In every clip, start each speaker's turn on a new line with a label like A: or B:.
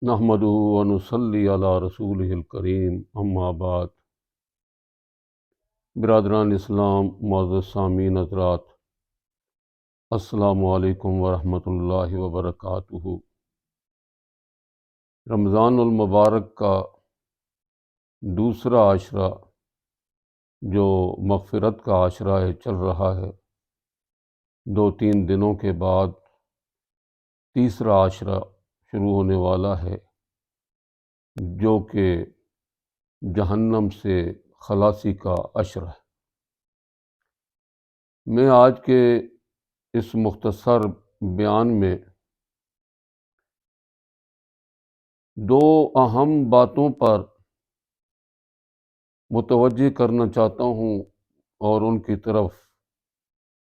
A: نحمدہ ونصلی علی رسولہ الکریم، اما بعد۔ برادران اسلام، معزز سامعین حضرات، السلام علیکم ورحمۃ اللہ وبرکاتہ۔ رمضان المبارک کا دوسرا عشرہ جو مغفرت کا عشرہ ہے چل رہا ہے۔ 2-3 دنوں کے بعد تیسرا عشرہ شروع ہونے والا ہے، جو کہ جہنم سے خلاصی کا عشر ہے۔ میں آج کے اس مختصر بیان میں دو اہم باتوں پر متوجہ کرنا چاہتا ہوں اور ان کی طرف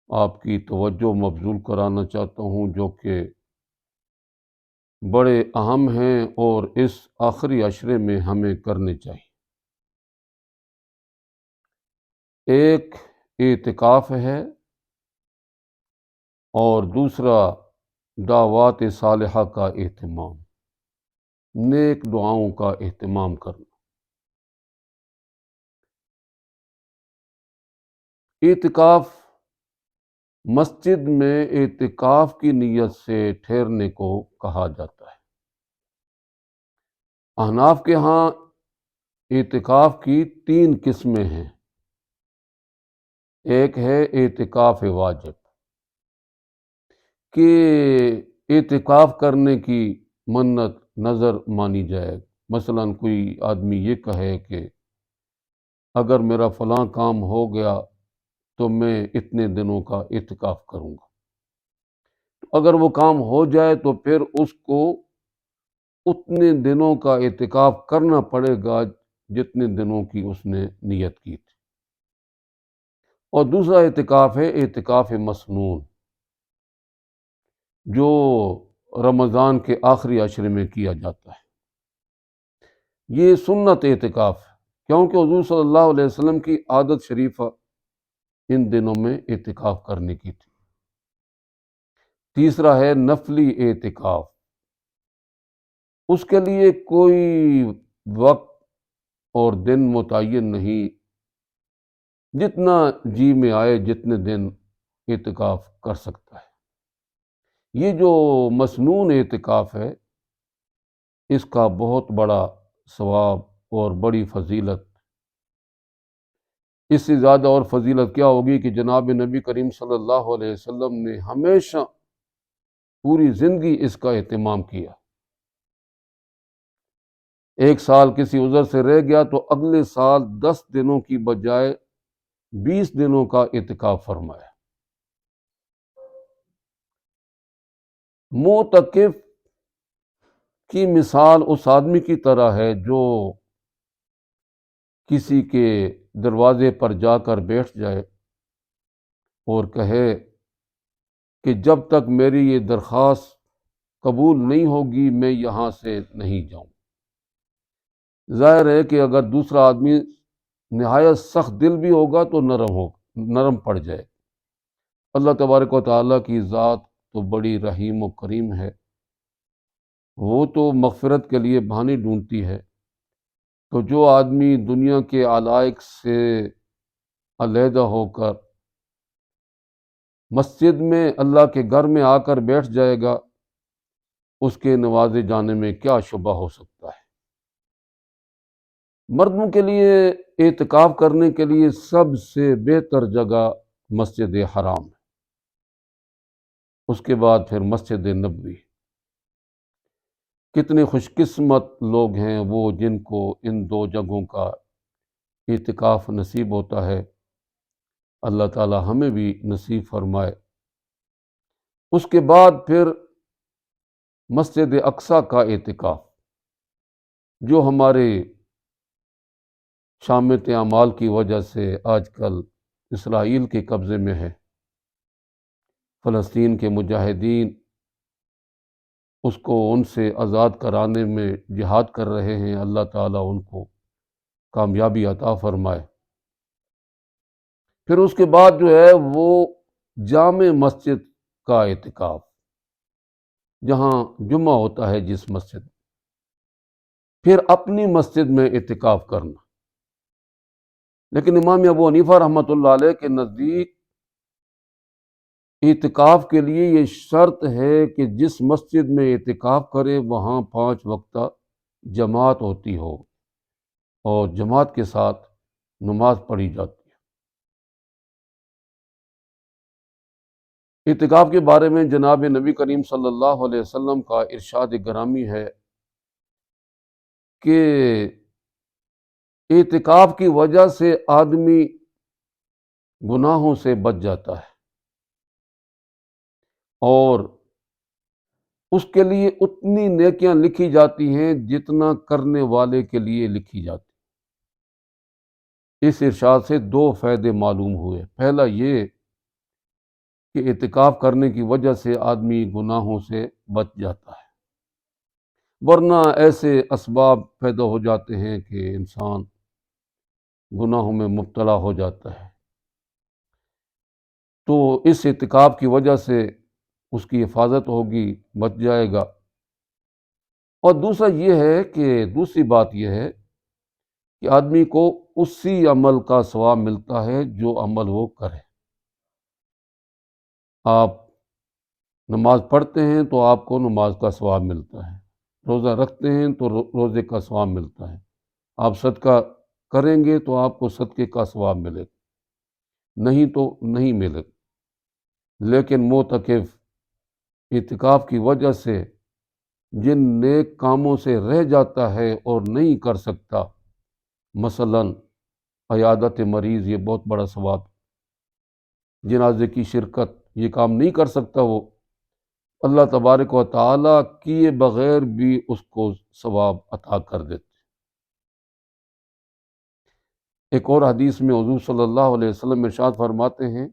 A: آپ کی توجہ مبذول کرانا چاہتا ہوں، جو کہ بڑے اہم ہیں اور اس آخری عشرے میں ہمیں کرنے چاہیے۔ ایک اعتکاف ہے اور دوسرا دعوات صالحہ کا اہتمام، نیک دعاؤں کا اہتمام کرنا۔ اعتکاف مسجد میں اعتکاف کی نیت سے ٹھہرنے کو کہا جاتا ہے۔ احناف کے ہاں اعتکاف کی 3 قسمیں ہیں۔ ایک ہے اعتکاف واجب، کہ اعتکاف کرنے کی منت نظر مانی جائے۔ مثلا کوئی آدمی یہ کہے کہ اگر میرا فلاں کام ہو گیا تو میں اتنے دنوں کا اعتکاف کروں گا۔ اگر وہ کام ہو جائے تو پھر اس کو اتنے دنوں کا اعتکاف کرنا پڑے گا جتنے دنوں کی اس نے نیت کی تھی۔ اور دوسرا اعتکاف ہے اعتکاف مسنون، جو رمضان کے آخری عشرے میں کیا جاتا ہے۔ یہ سنت اعتکاف ہے، کیونکہ حضور صلی اللہ علیہ وسلم کی عادت شریفہ ان دنوں میں اعتکاف کرنے کی تھی۔ تیسرا ہے نفلی اعتکاف، اس کے لیے کوئی وقت اور دن متعین نہیں، جتنا جی میں آئے جتنے دن اعتکاف کر سکتا ہے۔ یہ جو مسنون اعتکاف ہے، اس کا بہت بڑا ثواب اور بڑی فضیلت، اس سے زیادہ اور فضیلت کیا ہوگی کہ جناب نبی کریم صلی اللہ علیہ وسلم نے ہمیشہ پوری زندگی اس کا اہتمام کیا۔ ایک سال کسی عذر سے رہ گیا تو اگلے سال 10 دنوں کی بجائے 20 دنوں کا اعتکاف فرمایا۔ معتکف کی مثال اس آدمی کی طرح ہے جو کسی کے دروازے پر جا کر بیٹھ جائے اور کہے کہ جب تک میری یہ درخواست قبول نہیں ہوگی میں یہاں سے نہیں جاؤں۔ ظاہر ہے کہ اگر دوسرا آدمی نہایت سخت دل بھی ہوگا تو نرم پڑ جائے۔ اللہ تبارک و تعالیٰ کی ذات تو بڑی رحیم و کریم ہے، وہ تو مغفرت کے لیے بہانے ڈھونڈتی ہے۔ تو جو آدمی دنیا کے علائق سے علیحدہ ہو کر مسجد میں اللہ کے گھر میں آ کر بیٹھ جائے گا، اس کے نوازے جانے میں کیا شبہ ہو سکتا ہے۔ مردوں کے لیے اعتکاف کرنے کے لیے سب سے بہتر جگہ مسجد حرام ہے، اس کے بعد پھر مسجد نبوی۔ کتنے خوش قسمت لوگ ہیں وہ جن کو ان 2 جگہوں کا اعتکاف نصیب ہوتا ہے۔ اللہ تعالی ہمیں بھی نصیب فرمائے۔ اس کے بعد پھر مسجد اقصیٰ کا اعتکاف، جو ہمارے شامت اعمال کی وجہ سے آج کل اسرائیل کے قبضے میں ہے۔ فلسطین کے مجاہدین اس کو ان سے آزاد کرانے میں جہاد کر رہے ہیں، اللہ تعالیٰ ان کو کامیابی عطا فرمائے۔ پھر اس کے بعد جو ہے وہ جامع مسجد کا اعتکاف، جہاں جمعہ ہوتا ہے جس مسجد میں، پھر اپنی مسجد میں اعتکاف کرنا۔ لیکن امام ابو حنیفہ رحمۃ اللہ علیہ کے نزدیک اعتکاف کے لیے یہ شرط ہے کہ جس مسجد میں اعتکاف کرے وہاں 5 وقتہ جماعت ہوتی ہو اور جماعت کے ساتھ نماز پڑھی جاتی ہے۔ اعتکاف کے بارے میں جناب نبی کریم صلی اللہ علیہ وسلم کا ارشاد گرامی ہے کہ اعتکاف کی وجہ سے آدمی گناہوں سے بچ جاتا ہے اور اس کے لیے اتنی نیکیاں لکھی جاتی ہیں جتنا کرنے والے کے لیے لکھی جاتی۔ اس ارشاد سے 2 فائدے معلوم ہوئے۔ پہلا یہ کہ اعتکاف کرنے کی وجہ سے آدمی گناہوں سے بچ جاتا ہے، ورنہ ایسے اسباب پیدا ہو جاتے ہیں کہ انسان گناہوں میں مبتلا ہو جاتا ہے۔ تو اس اعتکاف کی وجہ سے اس کی حفاظت ہوگی، بچ جائے گا۔ اور دوسری بات یہ ہے کہ آدمی کو اسی عمل کا ثواب ملتا ہے جو عمل وہ کرے۔ آپ نماز پڑھتے ہیں تو آپ کو نماز کا ثواب ملتا ہے، روزہ رکھتے ہیں تو روزے کا ثواب ملتا ہے، آپ صدقہ کریں گے تو آپ کو صدقے کا ثواب ملے گا، نہیں تو نہیں ملے گا۔ لیکن معتکف اعتکاف کی وجہ سے جن نیک کاموں سے رہ جاتا ہے اور نہیں کر سکتا، مثلاً عیادت مریض، یہ بہت بڑا ثواب، جنازے کی شرکت، یہ کام نہیں کر سکتا، وہ اللہ تبارک و تعالیٰ کیے بغیر بھی اس کو ثواب عطا کر دیتے۔ ایک اور حدیث میں حضور صلی اللہ علیہ وسلم ارشاد فرماتے ہیں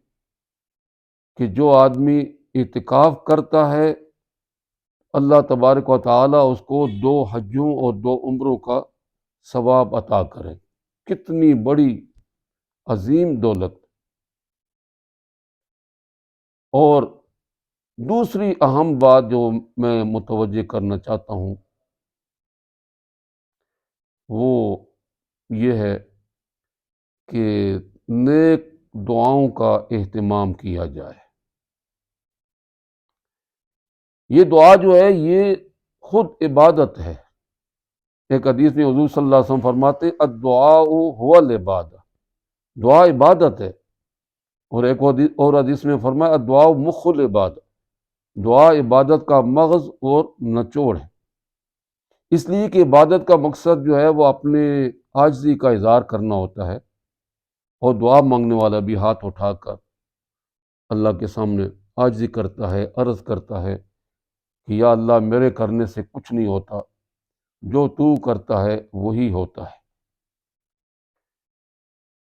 A: کہ جو آدمی اعتکاف کرتا ہے اللہ تبارک و تعالیٰ اس کو 2 حجوں اور 2 عمروں کا ثواب عطا کرے۔ کتنی بڑی عظیم دولت۔ اور دوسری اہم بات جو میں متوجہ کرنا چاہتا ہوں وہ یہ ہے کہ نیک دعاؤں کا اہتمام کیا جائے۔ یہ دعا جو ہے یہ خود عبادت ہے۔ ایک حدیث میں حضور صلی اللہ علیہ وسلم فرماتے الدعاء هو العبادہ، دعا عبادت ہے۔ اور ایک اور حدیث میں فرمایا الدعاء مخ العبادہ، دعا عبادت کا مغز اور نچوڑ ہے۔ اس لیے کہ عبادت کا مقصد جو ہے وہ اپنے عاجزی کا اظہار کرنا ہوتا ہے، اور دعا مانگنے والا بھی ہاتھ اٹھا کر اللہ کے سامنے عاجزی کرتا ہے، عرض کرتا ہے کہ یا اللہ میرے کرنے سے کچھ نہیں ہوتا، جو تو کرتا ہے وہی ہوتا ہے۔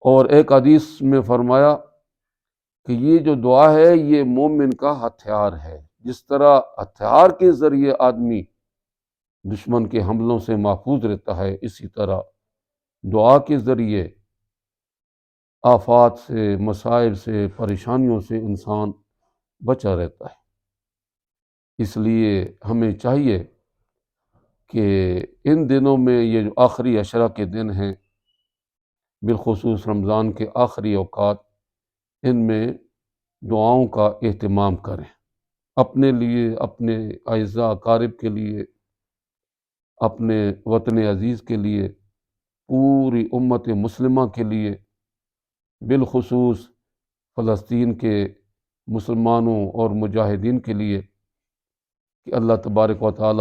A: اور ایک حدیث میں فرمایا کہ یہ جو دعا ہے یہ مومن کا ہتھیار ہے۔ جس طرح ہتھیار کے ذریعے آدمی دشمن کے حملوں سے محفوظ رہتا ہے، اسی طرح دعا کے ذریعے آفات سے، مصائب سے، پریشانیوں سے انسان بچا رہتا ہے۔ اس لیے ہمیں چاہیے کہ ان دنوں میں یہ جو آخری عشرہ کے دن ہیں، بالخصوص رمضان کے آخری اوقات، ان میں دعاؤں کا اہتمام کریں، اپنے لیے، اپنے اعزاء اقارب کے لیے، اپنے وطن عزیز کے لیے، پوری امت مسلمہ کے لیے، بالخصوص فلسطین کے مسلمانوں اور مجاہدین کے لیے، کہ اللہ تبارک و تعالیٰ